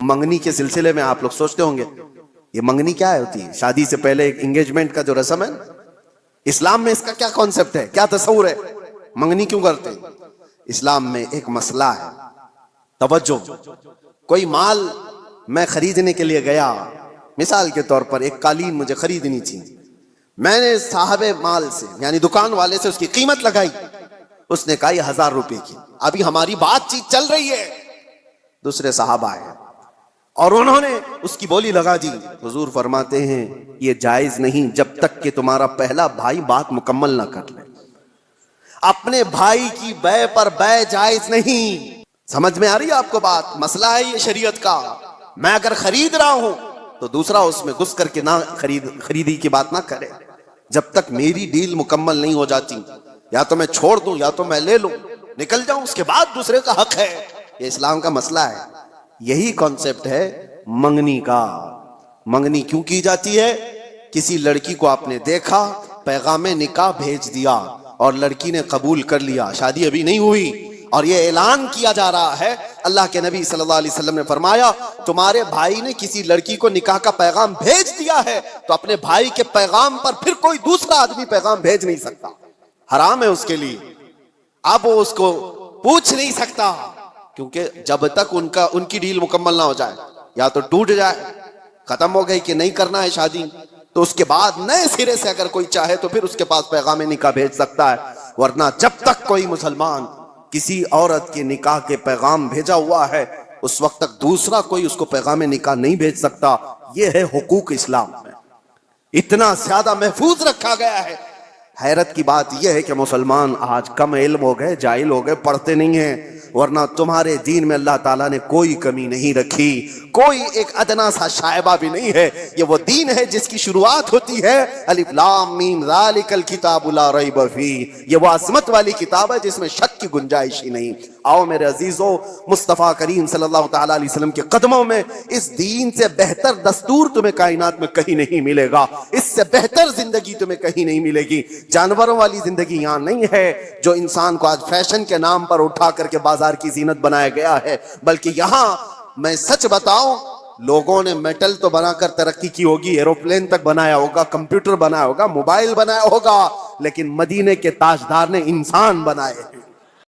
منگنی کے سلسلے میں آپ لوگ سوچتے ہوں گے یہ منگنی کیا ہوتی ہے؟ شادی سے پہلے ایک انگیجمنٹ کا جو رسم ہے، اسلام میں اس کا کیا کانسیپٹ ہے، کیا تصور ہے، منگنی کیوں کرتے ہیں؟ اسلام میں ایک مسئلہ ہے، توجہ۔ کوئی مال میں خریدنے کے لیے گیا، مثال کے طور پر ایک قالین مجھے خریدنی تھی، میں نے صاحب مال سے یعنی دکان والے سے اس کی قیمت لگائی، اس نے کہا یہ 1000 روپے کی۔ ابھی ہماری بات چیت چل رہی ہے، دوسرے صاحب آئے اور انہوں نے اس کی بولی لگا دی۔ حضور فرماتے ہیں یہ جائز نہیں جب تک کہ تمہارا پہلا بھائی بات مکمل نہ کر لے۔ اپنے بھائی کی بے پر بے جائز نہیں۔ سمجھ میں آ رہی ہے آپ کو بات؟ مسئلہ ہے یہ شریعت کا۔ میں اگر خرید رہا ہوں تو دوسرا اس میں گھس کر کے نہ خریدی کی بات نہ کرے جب تک میری ڈیل مکمل نہیں ہو جاتی۔ یا تو میں چھوڑ دوں یا تو میں لے لوں، نکل جاؤں، اس کے بعد دوسرے کا حق ہے۔ یہ اسلام کا مسئلہ ہے۔ یہی کانسیپٹ ہے منگنی کا۔ منگنی کیوں کی جاتی ہے؟ کسی لڑکی کو آپ نے دیکھا، پیغام نکاح بھیج دیا اور لڑکی نے قبول کر لیا، شادی ابھی نہیں ہوئی، اور یہ اعلان کیا جا رہا ہے۔ اللہ کے نبی صلی اللہ علیہ وسلم نے فرمایا تمہارے بھائی نے کسی لڑکی کو نکاح کا پیغام بھیج دیا ہے تو اپنے بھائی کے پیغام پر پھر کوئی دوسرا آدمی پیغام بھیج نہیں سکتا، حرام ہے اس کے لیے۔ اب وہ اس کو پوچھ نہیں سکتا، کیونکہ جب تک ان کی ڈیل مکمل نہ ہو جائے، یا تو ٹوٹ جائے، ختم ہو گئی کہ نہیں کرنا ہے شادی، تو اس کے بعد نئے سرے سے اگر کوئی چاہے تو پھر اس کے پاس پیغام نکاح بھیج سکتا ہے، ورنہ جب تک کوئی مسلمان کسی عورت کے نکاح کے پیغام بھیجا ہوا ہے اس وقت تک دوسرا کوئی اس کو پیغام نکاح نہیں بھیج سکتا۔ یہ ہے حقوق اسلام میں، اتنا زیادہ محفوظ رکھا گیا ہے۔ حیرت کی بات یہ ہے کہ مسلمان آج کم علم ہو گئے، جاہل ہو گئے، پڑھتے نہیں ہیں، ورنہ تمہارے دین میں اللہ تعالیٰ نے کوئی کمی نہیں رکھی، کوئی ایک ادنا سا شائبہ بھی نہیں ہے۔ یہ وہ دین ہے جس کی شروعات ہوتی ہے الف لام میم ذالک الکتاب لا ریب فیہ۔ یہ وہ عصمت والی کتاب ہے جس میں شک کی گنجائش ہی نہیں۔ آؤ میرے عزیزو، مصطفیٰ کریم صلی اللہ تعالیٰ علیہ وسلم کے قدموں میں اس دین سے بہتر دستور تمہیں کائنات میں کہیں نہیں ملے گا، اس سے بہتر زندگی تمہیں کہیں نہیں ملے گی۔ جانوروں والی زندگی یہاں نہیں ہے جو انسان کو آج فیشن کے نام پر اٹھا کر کے بازار کی زینت بنایا گیا ہے، بلکہ یہاں میں سچ بتاؤں لوگوں نے میٹل تو بنا کر ترقی کی ہوگی، ایروپلین تک بنایا ہوگا، کمپیوٹر بنایا ہوگا، موبائل بنایا ہوگا، لیکن مدینے کے تاجدار نے انسان بنائے ہیں۔